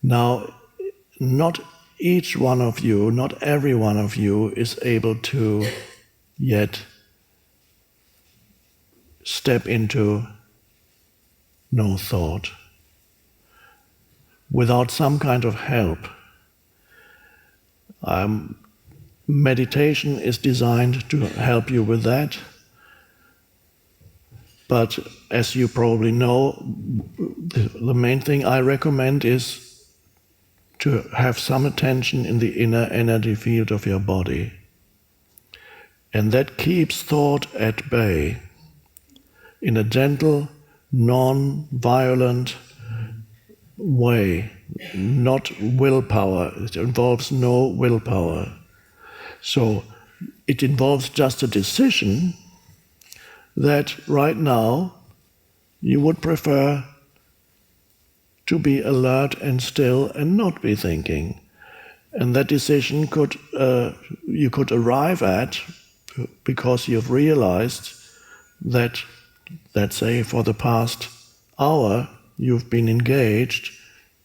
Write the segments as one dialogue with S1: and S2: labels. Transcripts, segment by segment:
S1: Now, not each one of you, not every one of you is able to yet step into no thought without some kind of help. Meditation is designed to help you with that, but as you probably know, the main thing I recommend is to have some attention in the inner energy field of your body. And that keeps thought at bay in a gentle, non-violent way, not willpower. It involves no willpower. So it involves just a decision that right now you would prefer to be alert and still and not be thinking. And that decision you could arrive at because you've realized that, let's say, for the past hour, you've been engaged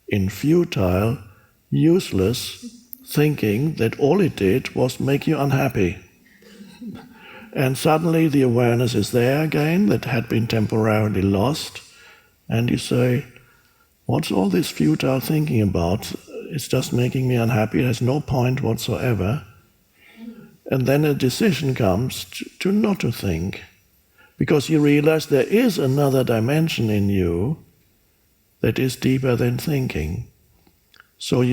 S1: in futile, useless thinking that all it did was make you unhappy. And suddenly the awareness is there again that had been temporarily lost, and you say, what's all this futile thinking about? It's just making me unhappy, it has no point whatsoever. And then a decision comes to not to think, because you realize there is another dimension in you that is deeper than thinking. So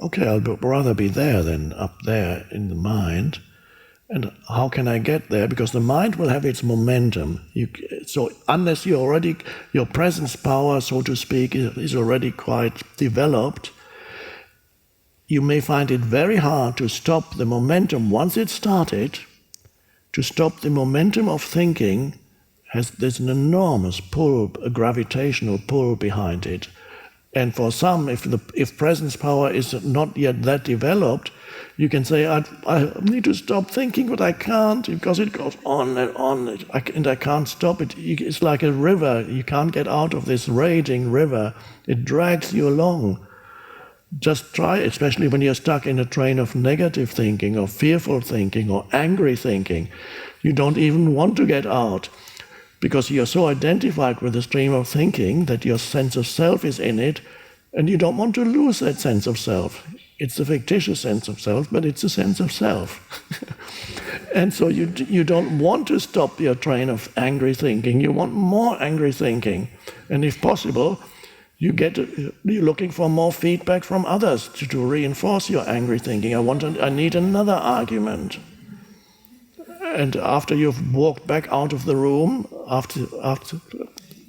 S1: okay, I'll rather be there than up there in the mind. And how can I get there? Because the mind will have its momentum. So unless your presence power, so to speak, is already quite developed, you may find it very hard to stop the momentum once it's started. To stop the momentum of thinking, there's an enormous pull, a gravitational pull behind it. And for some, if presence power is not yet that developed, you can say, I need to stop thinking, but I can't, because it goes on and on, and I can't stop it. It's like a river. You can't get out of this raging river. It drags you along. Just try, especially when you're stuck in a train of negative thinking, or fearful thinking, or angry thinking. You don't even want to get out, because you're so identified with the stream of thinking that your sense of self is in it, and you don't want to lose that sense of self. It's a fictitious sense of self, but it's a sense of self. And so you don't want to stop your train of angry thinking. You want more angry thinking. And if possible, you're looking for more feedback from others to reinforce your angry thinking. I need another argument. And after you've walked back out of the room, after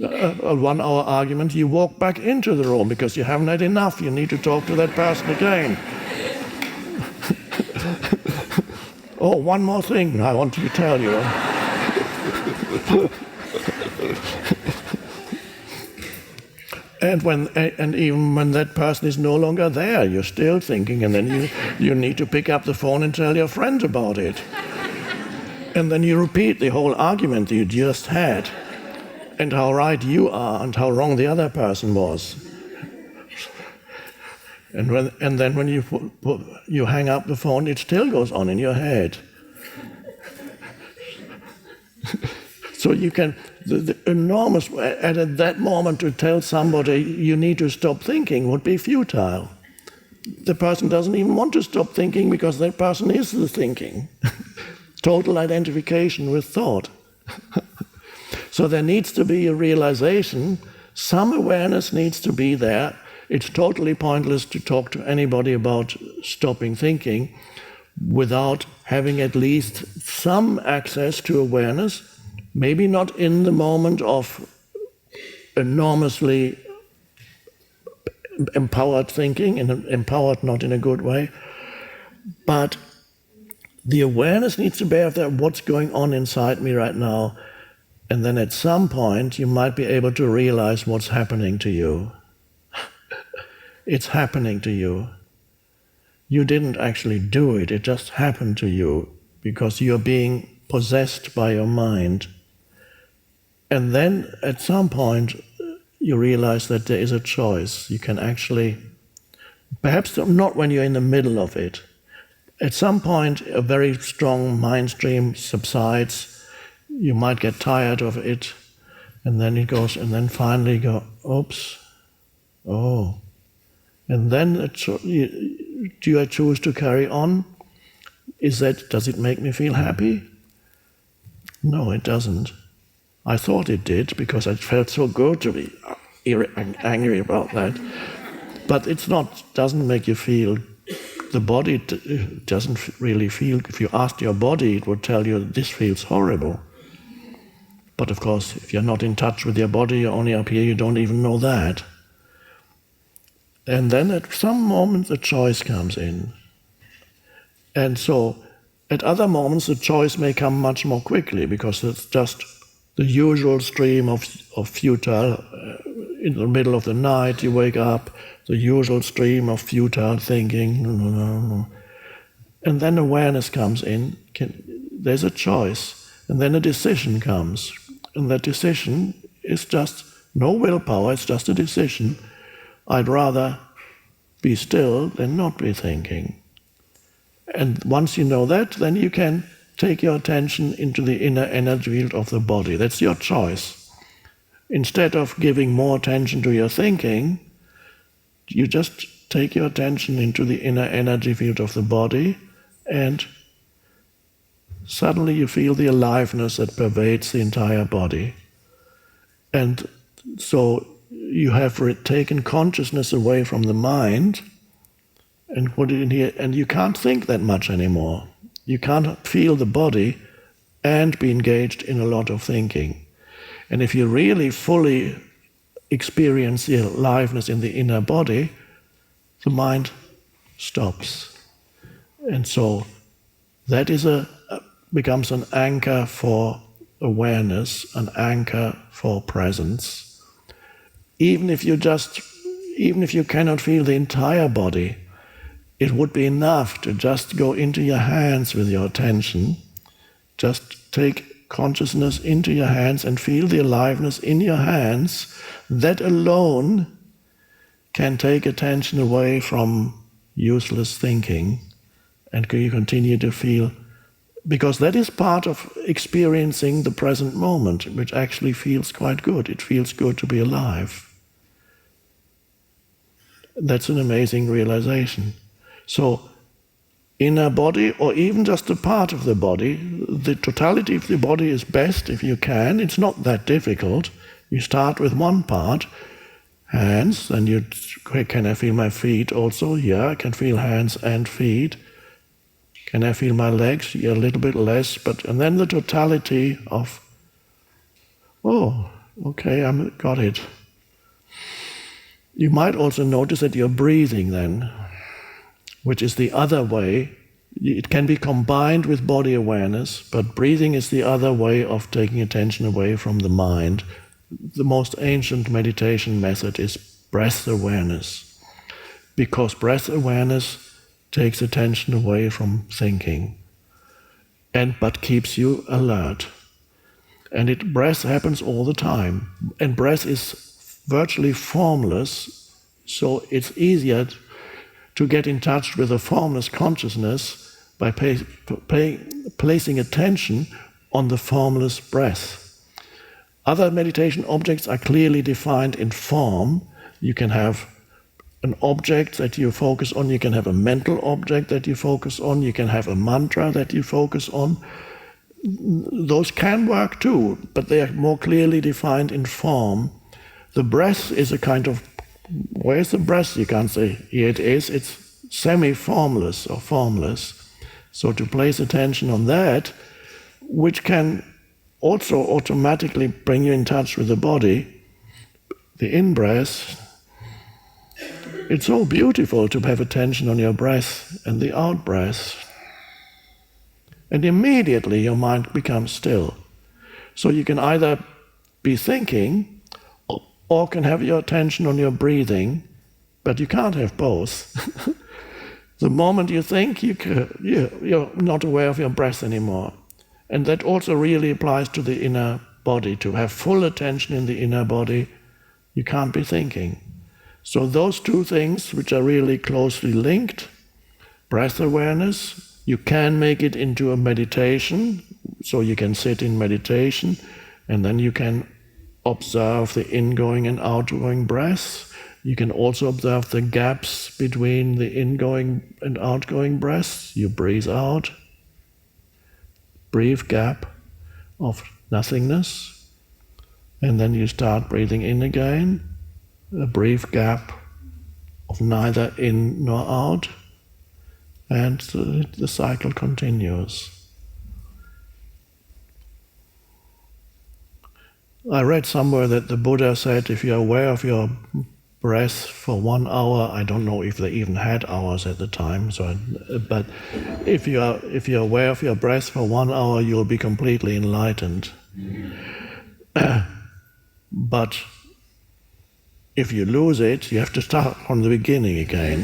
S1: a 1 hour argument, you walk back into the room because you haven't had enough. You need to talk to that person again. Oh, one more thing I want to tell you. And even when that person is no longer there, you're still thinking, and then you need to pick up the phone and tell your friend about it. And then you repeat the whole argument you just had, and how right you are and how wrong the other person was. And then when you hang up the phone, it still goes on in your head. So you can, the enormous, and at that moment to tell somebody you need to stop thinking would be futile. The person doesn't even want to stop thinking because that person is the thinking. Total identification with thought. So there needs to be a realization, some awareness needs to be there. It's totally pointless to talk to anybody about stopping thinking without having at least some access to awareness, maybe not in the moment of enormously empowered thinking, empowered not in a good way, but the awareness needs to bear that what's going on inside me right now, and then at some point you might be able to realize what's happening to you. It's happening to you. You didn't actually do it, it just happened to you because you're being possessed by your mind. And then at some point you realize that there is a choice. You can actually Perhaps not when you're in the middle of it. At some point, a very strong mind stream subsides. You might get tired of it, and then it goes, and then finally you go, oops, oh. And then do I choose to carry on? Does it make me feel happy? No, it doesn't. I thought it did because it felt so good to be angry about that. But doesn't make you feel, the body doesn't really feel, if you asked your body, it would tell you this feels horrible. But of course, if you're not in touch with your body, you're only up here, you don't even know that. And then at some moments a choice comes in. And so at other moments the choice may come much more quickly because it's just the usual stream of futile, in the middle of the night you wake up, the usual stream of futile thinking, and then awareness comes in, there's a choice, and then a decision comes, and that decision is just no willpower, it's just a decision. I'd rather be still than not be thinking. And once you know that, then you can take your attention into the inner energy field of the body. That's your choice. Instead of giving more attention to your thinking, you just take your attention into the inner energy field of the body, and suddenly you feel the aliveness that pervades the entire body. And so you have taken consciousness away from the mind and put it in here, and you can't think that much anymore. You can't feel the body and be engaged in a lot of thinking. And if you really fully experience the aliveness in the inner body, the mind stops. And so that becomes an anchor for awareness, an anchor for presence. Even if you cannot feel the entire body, it would be enough to just go into your hands with your attention. Just take consciousness into your hands and feel the aliveness in your hands. That alone can take attention away from useless thinking, and you continue to feel, because that is part of experiencing the present moment, which actually feels quite good. It feels good to be alive. That's an amazing realization. So, inner body, or even just a part of the body, the totality of the body is best if you can. It's not that difficult. You start with one part, hands, and can I feel my feet also? Yeah, I can feel hands and feet. Can I feel my legs? Yeah, a little bit less, and then the totality of, oh, okay, got it. You might also notice that you're breathing then, which is the other way. It can be combined with body awareness, but breathing is the other way of taking attention away from the mind. The most ancient meditation method is breath awareness, because breath awareness takes attention away from thinking, but keeps you alert. And breath happens all the time, and breath is virtually formless, so it's easier to get in touch with a formless consciousness by placing attention on the formless breath. Other meditation objects are clearly defined in form. You can have an object that you focus on, you can have a mental object that you focus on, you can have a mantra that you focus on. Those can work too, but they are more clearly defined in form. The breath is a kind of, where's the breath? You can't say, here it is. It's semi-formless or formless. So to place attention on that, which can also automatically bring you in touch with the body, the in-breath, it's so beautiful to have attention on your breath and the out-breath. And immediately your mind becomes still. So you can either be thinking or can have your attention on your breathing, but you can't have both. The moment you think, you're not aware of your breath anymore. And that also really applies to the inner body. To have full attention in the inner body, you can't be thinking. So those two things, which are really closely linked, breath awareness, you can make it into a meditation, so you can sit in meditation, and then you can observe the ingoing and outgoing breaths. You can also observe the gaps between the ingoing and outgoing breaths. You breathe out, brief gap of nothingness, and then you start breathing in again, a brief gap of neither in nor out, and the cycle continues. I read somewhere that the Buddha said if you're aware of your breath for 1 hour, I don't know if they even had hours at the time, but if you're aware of your breath for 1 hour, you'll be completely enlightened. But if you lose it, you have to start from the beginning again.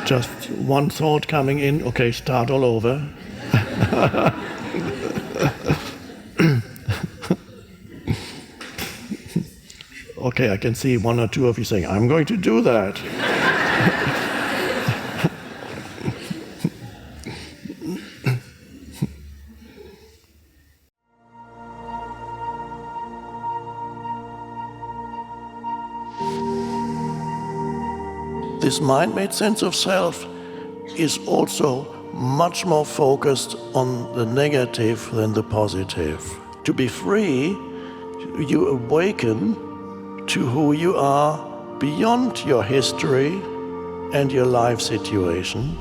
S1: Just one thought coming in, okay, start all over. Okay, I can see one or two of you saying, I'm going to do that. This mind-made sense of self is also much more focused on the negative than the positive. To be free, you awaken to who you are beyond your history and your life situation.